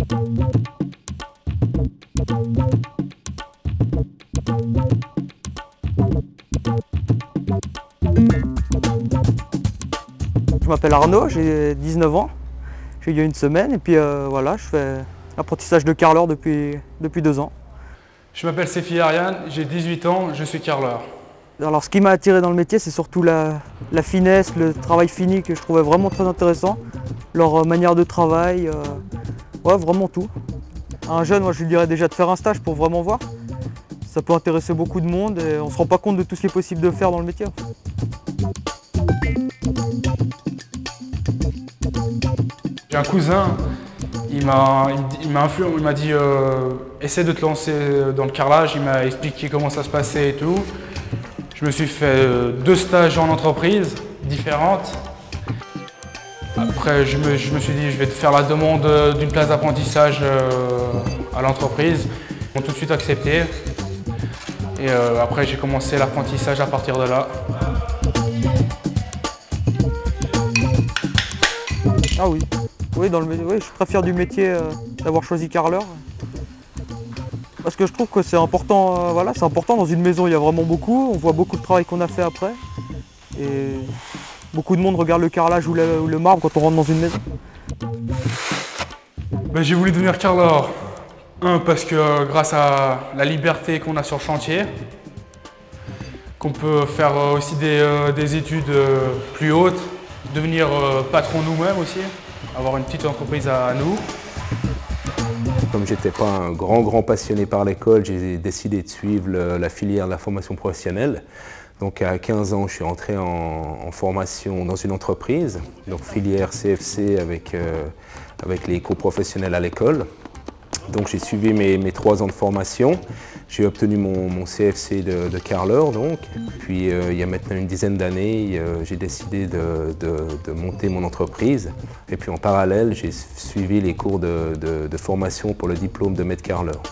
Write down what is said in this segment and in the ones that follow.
Je m'appelle Arnaud, j'ai 19 ans, j'ai eu il y a une semaine et puis voilà, je fais l'apprentissage de carreleur depuis 2 ans. Je m'appelle Séfi Ariane, j'ai 18 ans, je suis carreleur. Alors ce qui m'a attiré dans le métier, c'est surtout la finesse, le travail fini que je trouvais vraiment très intéressant, leur manière de travail, ouais, vraiment tout. À un jeune, moi, je lui dirais déjà de faire un stage pour vraiment voir. Ça peut intéresser beaucoup de monde et on ne se rend pas compte de tout ce qui est possible de faire dans le métier. J'ai un cousin, il m'a dit essaie de te lancer dans le carrelage, il m'a expliqué comment ça se passait et tout. Je me suis fait 2 stages en entreprise différentes. Après, je me suis dit je vais te faire la demande d'une place d'apprentissage à l'entreprise. Ils m'ont tout de suite accepté. Et après, j'ai commencé l'apprentissage à partir de là. Ah oui, oui, oui, je suis très fier du métier d'avoir choisi carreleur. Parce que je trouve que c'est important, voilà, c'est important dans une maison, il y a vraiment beaucoup, on voit beaucoup de travail qu'on a fait après. Et beaucoup de monde regarde le carrelage ou le marbre quand on rentre dans une maison. Ben, j'ai voulu devenir carreleur. Parce que grâce à la liberté qu'on a sur le chantier, qu'on peut faire aussi des études plus hautes, devenir patron nous-mêmes aussi, avoir une petite entreprise à nous. Comme je n'étais pas un grand passionné par l'école, j'ai décidé de suivre la filière de la formation professionnelle. Donc à 15 ans, je suis entré en formation dans une entreprise, donc filière CFC avec les éco-professionnels à l'école. Donc j'ai suivi mes 3 ans de formation. J'ai obtenu mon CFC de carreleur. Puis il y a maintenant une dizaine d'années, j'ai décidé de monter mon entreprise. Et puis en parallèle, j'ai suivi les cours de formation pour le diplôme de maître carreleur.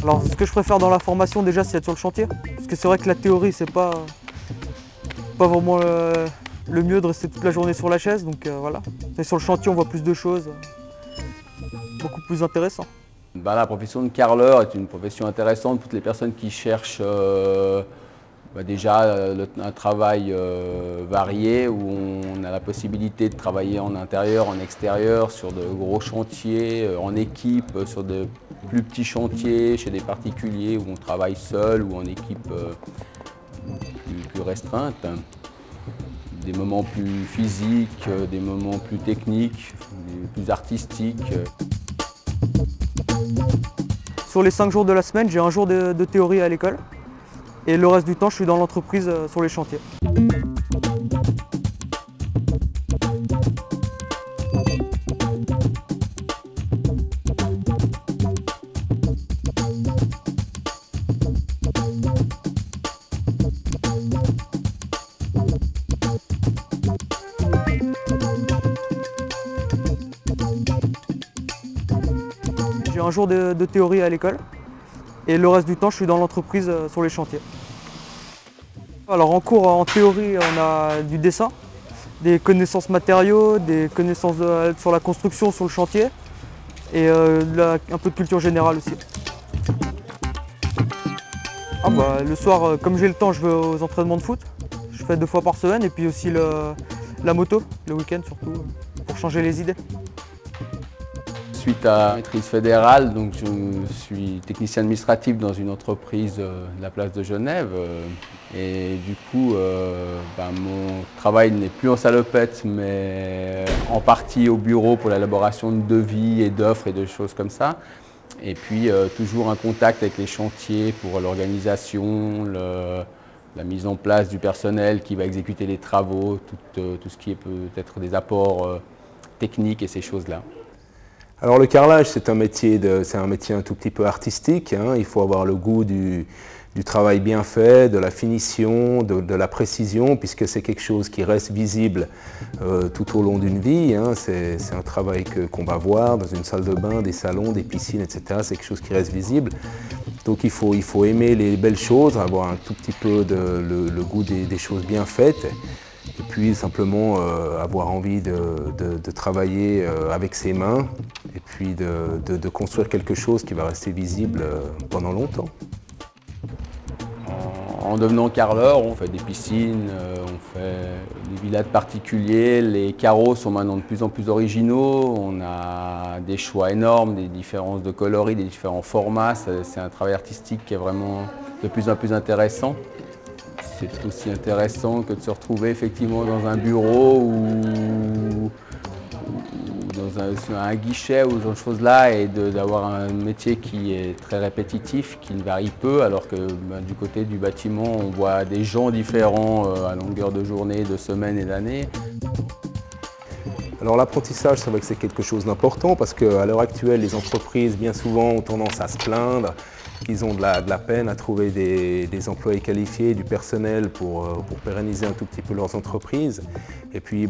Alors ce que je préfère dans la formation déjà, c'est être sur le chantier. Parce que c'est vrai que la théorie, c'est pas vraiment le mieux de rester toute la journée sur la chaise, donc voilà. Mais sur le chantier, on voit plus de choses, beaucoup plus intéressant. La profession de carreleur est une profession intéressante pour toutes les personnes qui cherchent déjà un travail varié, où on a la possibilité de travailler en intérieur, en extérieur, sur de gros chantiers, en équipe, sur de plus petits chantiers, chez des particuliers où on travaille seul ou en équipe plus restreinte. Des moments plus physiques, des moments plus techniques, plus artistiques. Sur les 5 jours de la semaine, j'ai un jour de théorie à l'école et le reste du temps, je suis dans l'entreprise sur les chantiers. J'ai un jour de théorie à l'école et le reste du temps, je suis dans l'entreprise sur les chantiers. Alors en cours, en théorie, on a du dessin, des connaissances matériaux, des connaissances sur la construction, sur le chantier et un peu de culture générale aussi. Le soir, comme j'ai le temps, je vais aux entraînements de foot. Je fais 2 fois par semaine et puis aussi la moto, le week-end surtout, pour changer les idées. Suite à la maîtrise fédérale, donc je suis technicien administratif dans une entreprise de la place de Genève. Et du coup, mon travail n'est plus en salopette, mais en partie au bureau pour l'élaboration de devis et d'offres et de choses comme ça. Et puis toujours un contact avec les chantiers pour l'organisation, la mise en place du personnel qui va exécuter les travaux, tout ce qui est peut-être des apports techniques et ces choses-là. Alors le carrelage, c'est un métier un tout petit peu artistique, hein. Il faut avoir le goût du travail bien fait, de la finition, de la précision, puisque c'est quelque chose qui reste visible tout au long d'une vie, hein. C'est un travail qu'on va voir dans une salle de bain, des salons, des piscines, etc. C'est quelque chose qui reste visible. Donc il faut aimer les belles choses, avoir un tout petit peu le goût des choses bien faites. Et puis simplement avoir envie de travailler avec ses mains et puis de construire quelque chose qui va rester visible pendant longtemps. En devenant carreleur, on fait des piscines, on fait des villas de particuliers, les carreaux sont maintenant de plus en plus originaux, on a des choix énormes, des différences de coloris, des différents formats, c'est un travail artistique qui est vraiment de plus en plus intéressant. C'est aussi intéressant que de se retrouver effectivement dans un bureau ou dans un guichet ou ce genre de choses-là et d'avoir un métier qui est très répétitif, qui ne varie peu, alors que du côté du bâtiment, on voit des gens différents à longueur de journée, de semaines et d'années. Alors l'apprentissage, c'est vrai que c'est quelque chose d'important parce qu'à l'heure actuelle, les entreprises, bien souvent, ont tendance à se plaindre qu'ils ont de la peine à trouver des employés qualifiés, du personnel pour pérenniser un tout petit peu leurs entreprises. Et puis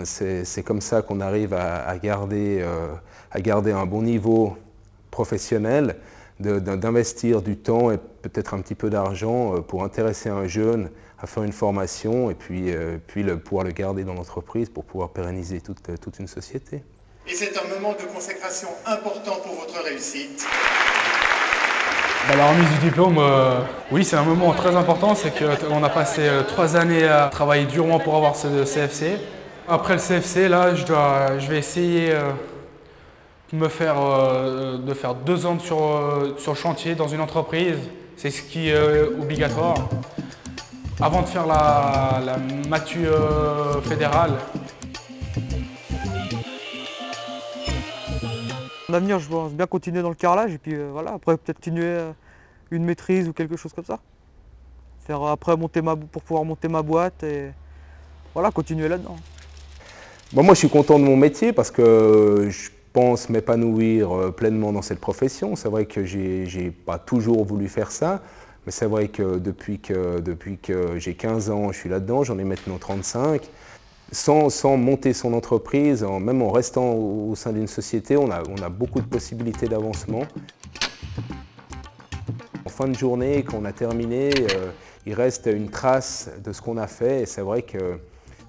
c'est comme ça qu'on arrive à garder un bon niveau professionnel, d'investir du temps et peut-être un petit peu d'argent pour intéresser un jeune à faire une formation et puis pouvoir le garder dans l'entreprise pour pouvoir pérenniser toute une société. Et c'est un moment de consécration important pour votre réussite. La remise du diplôme, oui, c'est un moment très important. C'est qu'on a passé 3 années à travailler durement pour avoir ce CFC. Après le CFC, là, je vais essayer de faire 2 ans sur le chantier dans une entreprise. C'est ce qui est obligatoire. Avant de faire la matu fédérale. En avenir, je pense bien continuer dans le carrelage et puis voilà, après peut-être continuer une maîtrise ou quelque chose comme ça. Faire après pour pouvoir monter ma boîte et voilà, continuer là-dedans. Bon, moi je suis content de mon métier parce que je pense m'épanouir pleinement dans cette profession. C'est vrai que j'ai pas toujours voulu faire ça, mais c'est vrai que depuis que j'ai 15 ans, je suis là-dedans, j'en ai maintenant 35. Sans monter son entreprise, même en restant au sein d'une société, on a beaucoup de possibilités d'avancement. En fin de journée, quand on a terminé, il reste une trace de ce qu'on a fait et c'est vrai que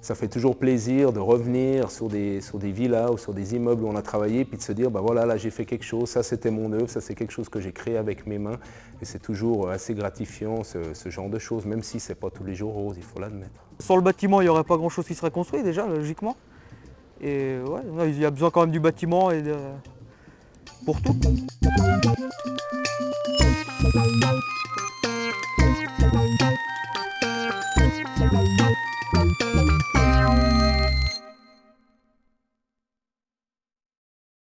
ça fait toujours plaisir de revenir sur des villas ou sur des immeubles où on a travaillé puis de se dire, voilà, là j'ai fait quelque chose, ça c'était mon œuvre, ça c'est quelque chose que j'ai créé avec mes mains et c'est toujours assez gratifiant ce genre de choses, même si c'est pas tous les jours rose, il faut l'admettre. Sans le bâtiment, il n'y aurait pas grand chose qui serait construit déjà, logiquement. Et ouais, il y a besoin quand même du bâtiment pour tout.